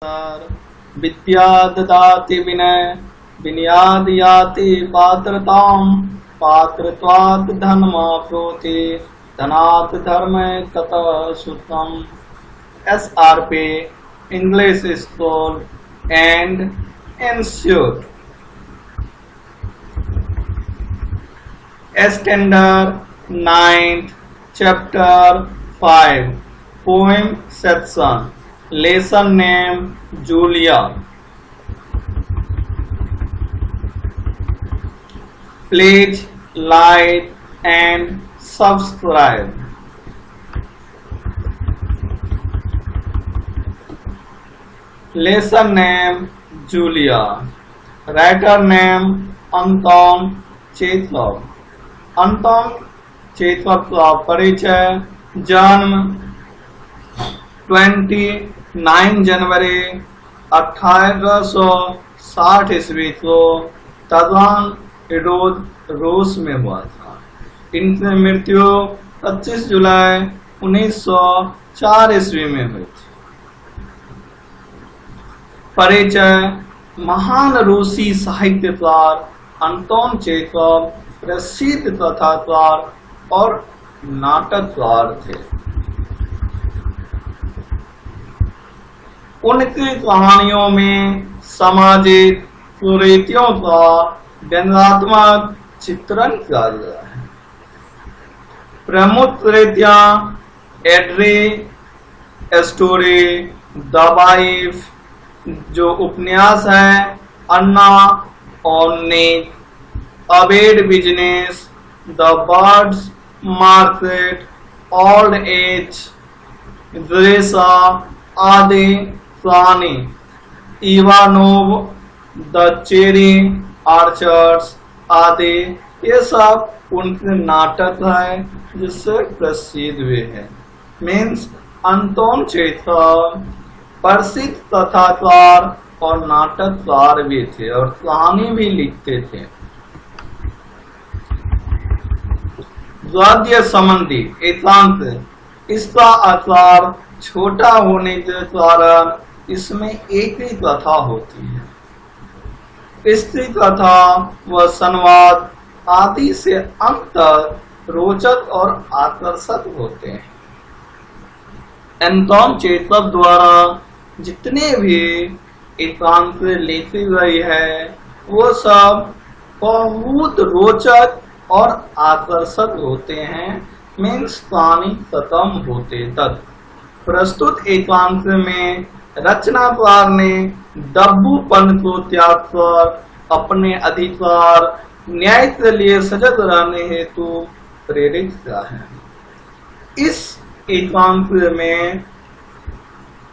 विद्या ददाति विनय विनयाद् याति पात्रताम् पात्रत्वात् धर्माप्नोति धनात् धर्मे ततः सुतम्। SRP English School and Institute Standard 9th Chapter 5 Poem Section Lesson name Julia. Please like and subscribe. Lesson name Julia. Writer name Anton Chekhov. Anton Chekhov का परिचय। जन्म 29 जनवरी 1860 ईस्वी को तजान रूस में हुआ था। इनकी मृत्यु 25 जुलाई 1904 ईस्वी में हुई थी। परिचय। महान रूसी साहित्यकार अंतोन चेखव प्रसिद्ध कथाकार और नाटककार थे। उनकी कहानियों में सामाजिक कुरीतियों का व्यंग्यात्मक चित्रण किया गया है। प्रमुख कृतियां एड्री स्टोरी, द वाइफ जो उपन्यास है, अन्ना और neck, a bad business, the birds market, old age, Grisha आदि कहानी, इवानोव, द चेरी आर्चर्स आदि ये सब उनके नाटक है जिससे प्रसिद्ध हुए हैं। मीन्स अंतोन चेखव प्रसिद्ध कथाकार और नाटककार भी थे और कहानी भी लिखते थे। गद्य संबंधी एकांत। इसका आकार छोटा होने के कारण इसमें एक ही कथा होती है। इसकी कथा व संवाद आदि से अंत तक रोचक और आकर्षक होते हैं। अंतोन चेखव द्वारा जितने भी एकांत लिखी गई है वो सब बहुत रोचक और आकर्षक होते हैं। मीन्स कहानी खत्म होते तक। प्रस्तुत एकांत में रचनाकार ने दब्बूपन को त्याग कर अपने अधिकार न्याय के लिए सजग रहने हेतु प्रेरित किया है। इस एकांत में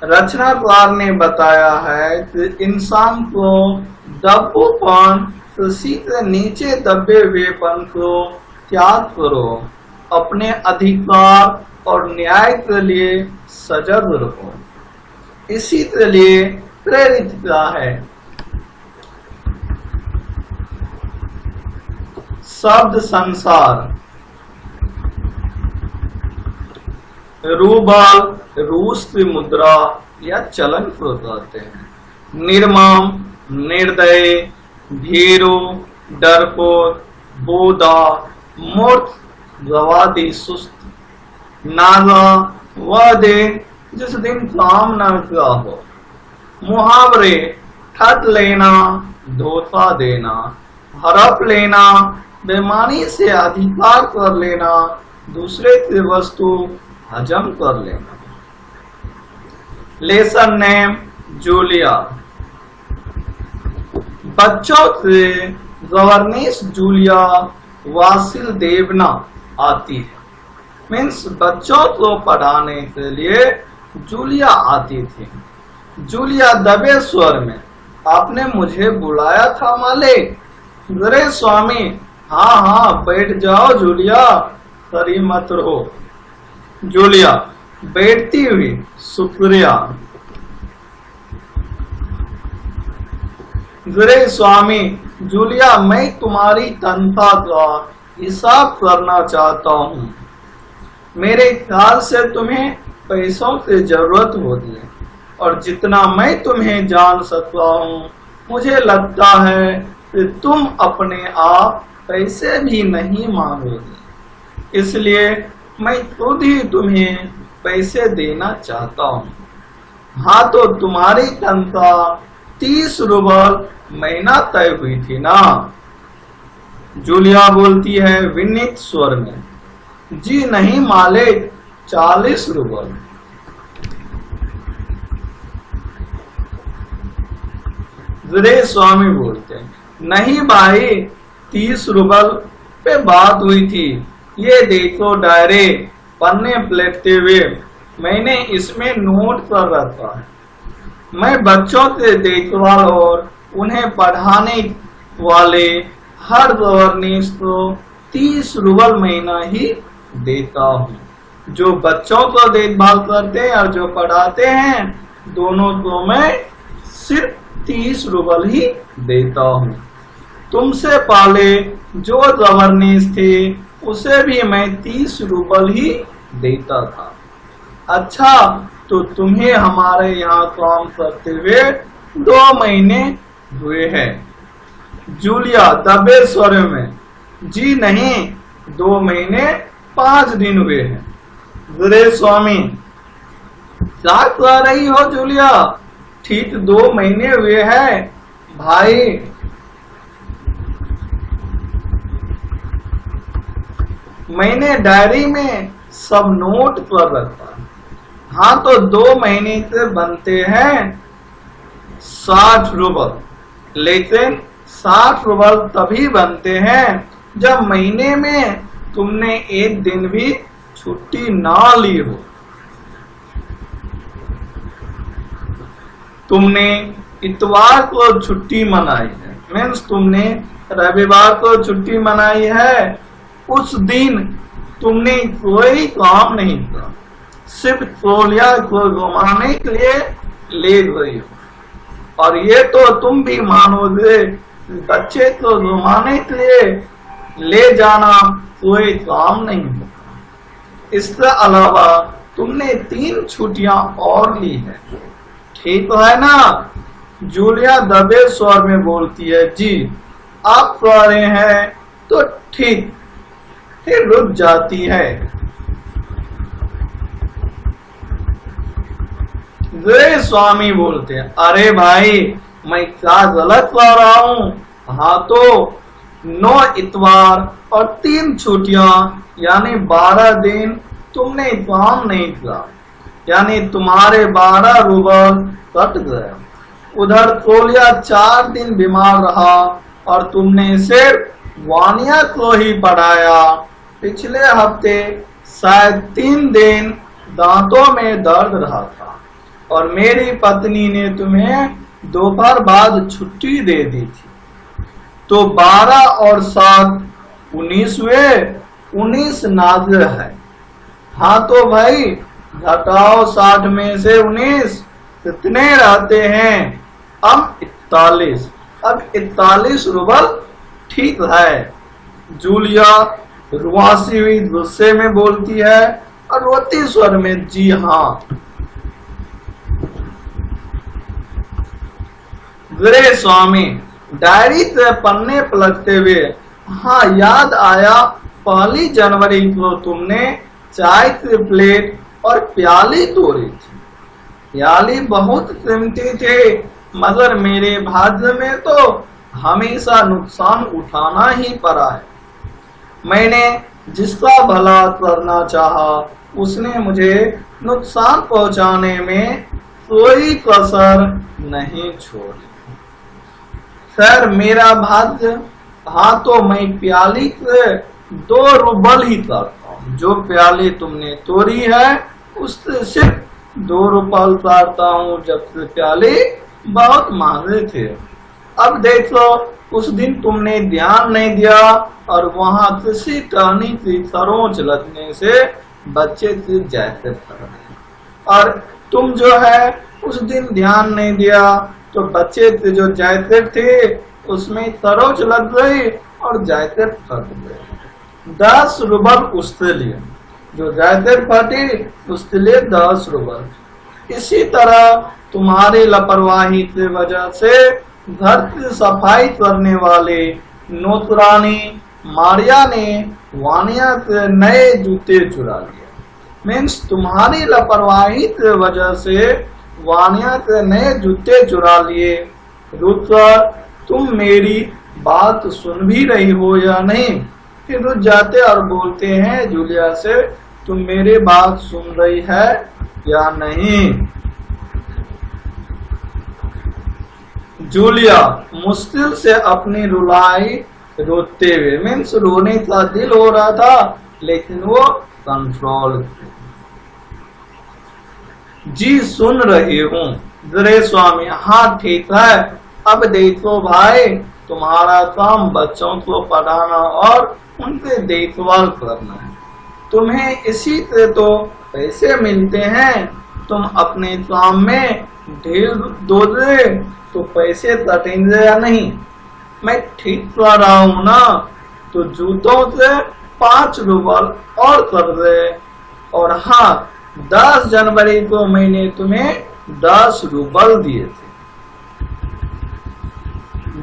रचनाकार ने बताया है कि इंसान को दब्बूपन सीधे नीचे दबे हुएपन को त्याग करो, अपने अधिकार और न्याय के लिए सजग रहो। इसी के लिए प्रेरित किया है। शब्द संसार। रूबल रूस की मुद्रा या चलन को कहते हैं। निर्मम निर्दय, भीरू डरपोक, बोधा मूर्ख गवादी सुस्त, नागा वह दिन जिस दिन काम न किया हो। मुहावरे ठग लेना, धोखा देना, हड़प लेना, बेईमानी से अधिकार कर लेना, दूसरे की वस्तु हजम कर लेना। Lesson name Julia. बच्चों से गवर्नेस जूलिया वासिलदेवना आती है। मीन्स बच्चों को पढ़ाने के लिए जूलिया आती थी। जूलिया दबे स्वर में, आपने मुझे बुलाया था मालिक। अरे स्वामी, हाँ हाँ बैठ जाओ जूलिया, खड़ी मत रहो। जूलिया बैठती हुई, शुक्रिया। अरे स्वामी, जूलिया मैं तुम्हारी तनख्वाह का हिसाब करना चाहता हूँ। मेरे ख्याल से तुम्हें पैसों की जरूरत होती है और जितना मैं तुम्हें जान सकता हूँ, मुझे लगता है कि तुम अपने आप पैसे भी नहीं मांगोगे, इसलिए मैं खुद ही तुम्हें पैसे देना चाहता हूँ। हाँ, तो तुम्हारी तनख्वाह 30 रूबल महीना तय हुई थी ना? जूलिया बोलती है विनीत स्वर में, जी नहीं मालिक, 40 रूबल। स्वामी बोलते हैं, नहीं भाई, 30 रूबल पे बात हुई थी। ये देखो डायरी, पन्ने पलटते हुए मैंने इसमें नोट कर रखा है। मैं बच्चों के देखभाल और उन्हें पढ़ाने वाले हर गवर्नेंस को 30 रूबल महीना ही देता हूँ। जो बच्चों को देखभाल करते हैं और जो पढ़ाते हैं, दोनों को मैं सिर्फ 30 रूबल ही देता हूँ। तुमसे पहले जो गवर्नेंस थे उसे भी मैं 30 रूबल ही देता था। अच्छा, तो तुम्हें हमारे यहाँ काम करते हुए 2 महीने हुए हैं। जूलिया दबे स्वर में, जी नहीं, 2 महीने 5 दिन हुए हैं। स्वामी, क्या कह रही हो जूलिया? ठीक 2 महीने हुए हैं भाई। मैंने डायरी में सब नोट कर रखा। हाँ, तो 2 महीने से बनते हैं 60 रूबल, लेकिन 60 रूबल तभी बनते हैं जब महीने में तुमने एक दिन भी छुट्टी ना ली हो। तुमने इतवार को छुट्टी मनाई है, मीन्स तुमने रविवार को छुट्टी मनाई है, उस दिन तुमने कोई काम नहीं किया, सिर्फ तौलिया को घुमाने के लिए ले गई हो। और ये तो तुम भी मानोगे, बच्चे को घुमाने के लिए ले जाना कोई काम नहीं होता। इसके अलावा तुमने 3 छुट्टियां और ली है, ठीक है ना? जूलिया दबे स्वर में बोलती है, जी आप कह रहे हैं तो ठीक। फिर रुक जाती है। वे स्वामी बोलते हैं, अरे भाई, मैं क्या गलत कह रहा हूँ? हाँ, तो 9 इतवार और 3 छुट्टियां यानी 12 दिन तुमने काम नहीं किया, यानी तुम्हारे 12 रूबल कट गए। उधर तौलिया 4 दिन बीमार रहा और तुमने सिर्फ वानिया को ही पढ़ाया। पिछले हफ्ते शायद 3 दिन दांतों में दर्द रहा था और मेरी पत्नी ने तुम्हें दोपहर बाद छुट्टी दे दी थी। तो 12 और 7 19 हुए, 19 नाज़िर है। हाँ, तो भाई घटाओ 60 में से 19, कितने रहते हैं? अब 41। अब 41 रूबल ठीक है। जूलिया रुआसी हुई गुस्से में बोलती है और रोती स्वर में, जी हाँ। ग्रे स्वामी डायरी से पन्ने पलटते हुए, हाँ याद आया, 1 जनवरी को तुमने चाय की प्लेट और प्याली तोड़ी थी। प्याली बहुत कीमती थे, मगर मेरे भाग्य में तो हमेशा नुकसान उठाना ही पड़ा है। मैंने जिसका भला करना चाहा, उसने मुझे नुकसान पहुंचाने में कोई कसर नहीं छोड़ी। सर, मेरा भाग्य, हाँ, तो मैं प्याली के 2 रूबल ही करता हूँ। जो प्याली तुमने तोड़ी है उससे सिर्फ 2 रूबल करता हूँ, जबकि प्याली बहुत महंगे थे। अब देखो, उस दिन तुमने ध्यान नहीं दिया और वहाँ किसी टहनी की खरोंच लगने से बच्चे की जैकेट फट गई। और तुम जो है उस दिन ध्यान नहीं दिया तो बच्चे की जो जैकेट थी उसमें खरोंच लग गई और जैकेट फट गई। 10 रूबल उसके लिए, जो जैकेट फटी उसके लिए 10 रूबल। इसी तरह तुम्हारी लापरवाही की वजह से घर की सफाई करने वाले नौकरानी मारिया ने वानिया के नए जूते चुरा लिए। मीन्स तुम्हारी लापरवाही की वजह से वानिया के नए जूते चुरा लिए। रुतकर तुम मेरी बात सुन भी रही हो या नहीं? फिर रुक जाते और बोलते हैं जूलिया से, तुम मेरी बात सुन रही है या नहीं? जूलिया मुश्किल से अपनी रुलाई रोते हुए, मीन्स रोने का दिल हो रहा था लेकिन वो कंट्रोल। जी सुन रही हूँ गृहस्वामी, हाँ ठीक है। अब देखो भाई, तुम्हारा काम बच्चों को पढ़ाना और उनके देखभाल करना है। तुम्हें इसी से तो पैसे मिलते हैं। तुम अपने काम में ढील दोगे तो पैसे कटेंगे या नहीं? मैं ठीक कर रहा हूँ ना? तो जूतों से 5 रूबल और कर दे। और हाँ, 10 जनवरी को मैंने तुम्हें 10 रूबल दिए थे।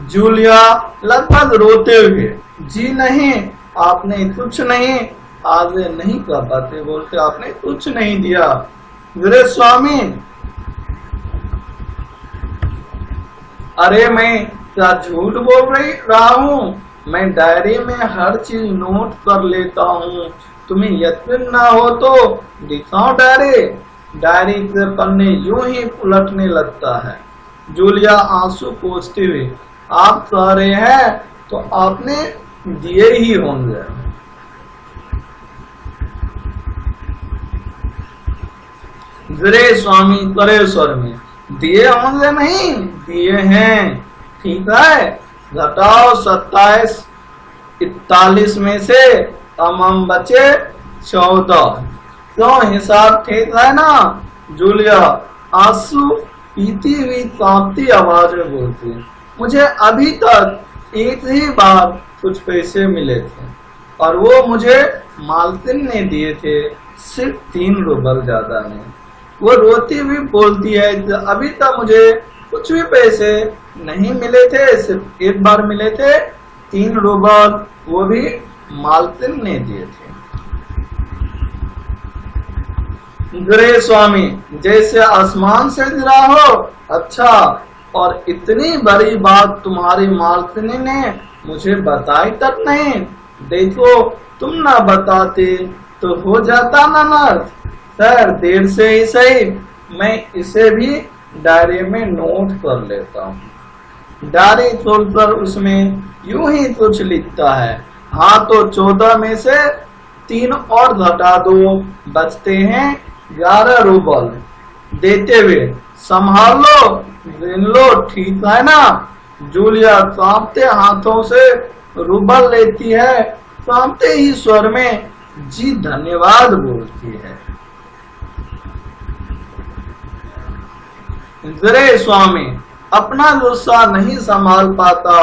जूलिया लगभग रोते हुए, जी नहीं, आपने कुछ नहीं, आगे नहीं कर पाते बोलते, आपने कुछ नहीं दिया। गृहस्वामी, अरे मैं क्या झूठ बोल रहा हूँ? मैं डायरी में हर चीज नोट कर लेता हूँ। तुम्हें यकीन ना हो तो दिखाओ डायरी। डायरी के पन्ने यूं ही उलटने लगता है। जूलिया आंसू पोंछते हुए, आप कह रहे हैं तो आपने दिए ही होंगे। गृहस्वामी करे स्वर में, दिए होंगे नहीं, दिए हैं। ठीक है, घटाओ 27 41 में से हम बचे 14। क्यों, हिसाब ठीक है ना? जूलिया आंसू पीती हुई कांपती आवाज में बोलती, मुझे अभी तक एक ही बार कुछ पैसे मिले थे और वो मुझे मालकिन ने दिए थे, सिर्फ 3 रूबल ज्यादा नहीं। वो रोती हुई बोलती है, अभी तक मुझे कुछ भी पैसे नहीं मिले थे, सिर्फ एक बार मिले थे 3 रूबल, वो भी मालकिन ने दिए थे। गृहस्वामी, जैसे आसमान से गिरा हो। अच्छा, और इतनी बड़ी बात तुम्हारी मालकिन ने मुझे बताई तक नहीं। देखो, तुम ना बताते तो हो जाता ना नर्स। सर, देर से ही सही, मैं इसे भी डायरी में नोट कर लेता हूँ। डायरी खोलकर उसमें यूं ही कुछ लिखता है, हाँ तो 14 में से 3 और घटा दो, बचते हैं 11 रूबल। देते हुए, संभाल लो, गिन लो, ठीक है ना? जूलिया कांपते हाथों से रूबल लेती है, कांपते ही स्वर में जी धन्यवाद बोलती है। गृहस्वामी अपना गुस्सा नहीं संभाल पाता,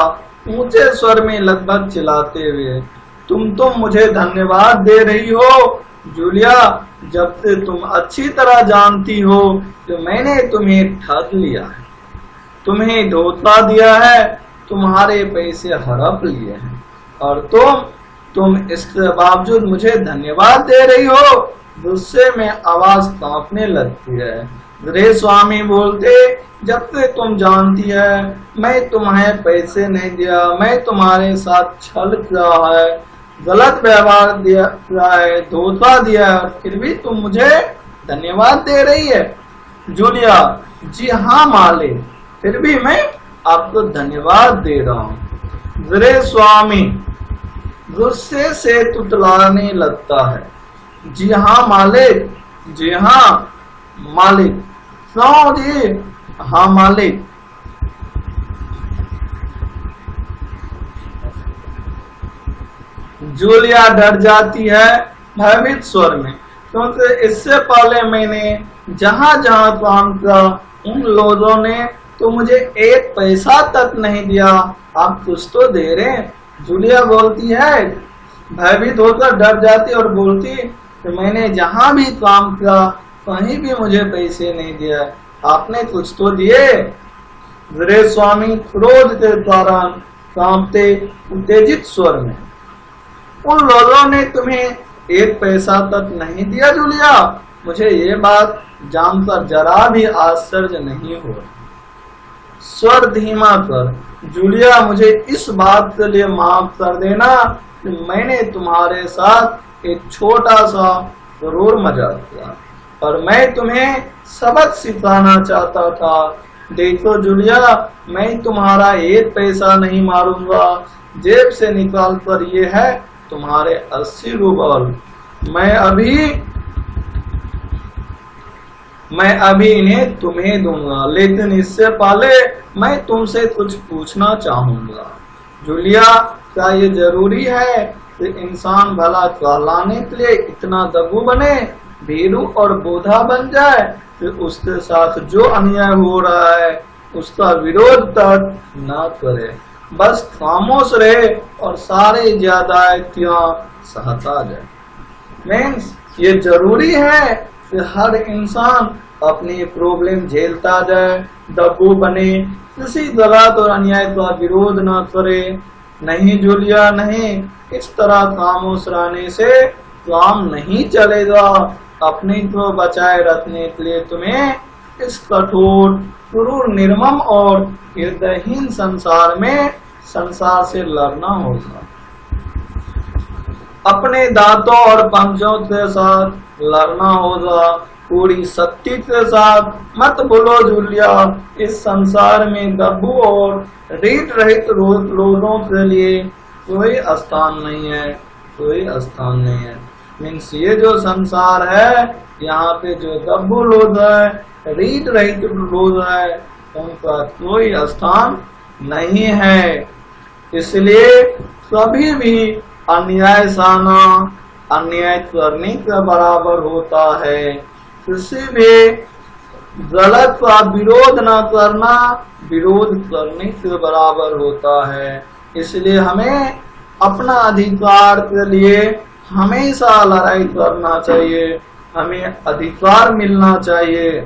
ऊंचे स्वर में लगभग चिल्लाते हुए, तुम तो मुझे धन्यवाद दे रही हो जूलिया, जब से तुम अच्छी तरह जानती हो कि मैंने तुम्हें ठग लिया है, तुम्हें धोखा दिया है, तुम्हारे पैसे हड़प लिए हैं और तुम इसके बावजूद मुझे धन्यवाद दे रही हो। गुस्से में आवाज कांपने लगती है। गृहस्वामी बोलते, जब से तुम जानती है मैं तुम्हें पैसे नहीं दिया, मैं तुम्हारे साथ छल किया है, गलत व्यवहार किया है, धोखा दिया है, फिर भी तुम मुझे धन्यवाद दे रही है। जूलिया, जी हाँ मालिक, फिर भी मैं आपको धन्यवाद दे रहा हूँ। गृहस्वामी गुस्से से तुतलाने लगता है, जी हाँ मालिक, जी हाँ मालिक, क्यों जी? हाँ मालिक। जूलिया डर जाती है भयभीत स्वर में, क्योंकि इससे पहले मैंने जहाँ जहाँ काम किया उन लोगों ने तो मुझे एक पैसा तक नहीं दिया, आप कुछ तो दे रहे हैं। जूलिया बोलती है, भयभीत होकर डर जाती और बोलती कि मैंने जहाँ भी काम किया कहीं भी मुझे पैसे नहीं दिया, आपने कुछ तो दिए। वीरे स्वामी क्रोध के कारण कांपते उत्तेजित स्वर में, उन लोगों ने तुम्हें एक पैसा तक नहीं दिया जूलिया? मुझे ये बात जानकर जरा भी आश्चर्य नहीं हो रहा। स्वर धीमा कर, जूलिया मुझे इस बात के लिए माफ कर देना कि मैंने तुम्हारे साथ एक छोटा सा जरूर मजाक किया, और मैं तुम्हें सबक सिखाना चाहता था। देखो जूलिया, मैं तुम्हारा एक पैसा नहीं मारूंगा, जेब से निकाल कर ये है तुम्हारे 80 रूबल। मैं अभी इन्हें तुम्हें दूंगा, लेकिन इससे पहले मैं तुमसे कुछ पूछना चाहूंगा। जूलिया, क्या ये जरूरी है कि इंसान भला कहलाने के लिए इतना दबू बने, भीरू और बोधा बन जाए कि उसके साथ जो अन्याय हो रहा है उसका विरोध तक न करे, बस खामोश रहे और सारे ज्यादतियां सहता जाए? मीन्स ये जरूरी है कि हर इंसान अपनी प्रॉब्लम झेलता जाए, दबू बने, किसी गलत और अन्याय का विरोध न करे? नहीं जूलिया, नहीं, इस तरह खामोश रहने से काम नहीं चलेगा। अपने को बचाए रखने के लिए तुम्हें इस कठोर, क्रूर, निर्मम और हृदयहीन संसार से लड़ना होगा। अपने दांतों और पंजों के साथ लड़ना होगा, पूरी शक्ति के साथ। मत बोलो जूलिया, इस संसार में दब्बू और रीढ़ रहित लोगों के लिए कोई स्थान नहीं है, कोई स्थान नहीं है। मीन्स ये जो संसार है, यहाँ पे जो दब्बू लोग है, रीढ़ रहित लोग है, उनका कोई स्थान नहीं है। इसलिए कभी भी अन्याय सहना अन्याय करने के बराबर होता है। किसी भी गलत का विरोध न करना विरोध करने के बराबर होता है। इसलिए हमें अपना अधिकार के लिए हमेशा लड़ाई करना चाहिए, हमें अधिकार मिलना चाहिए।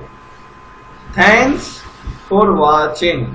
Thanks for watching.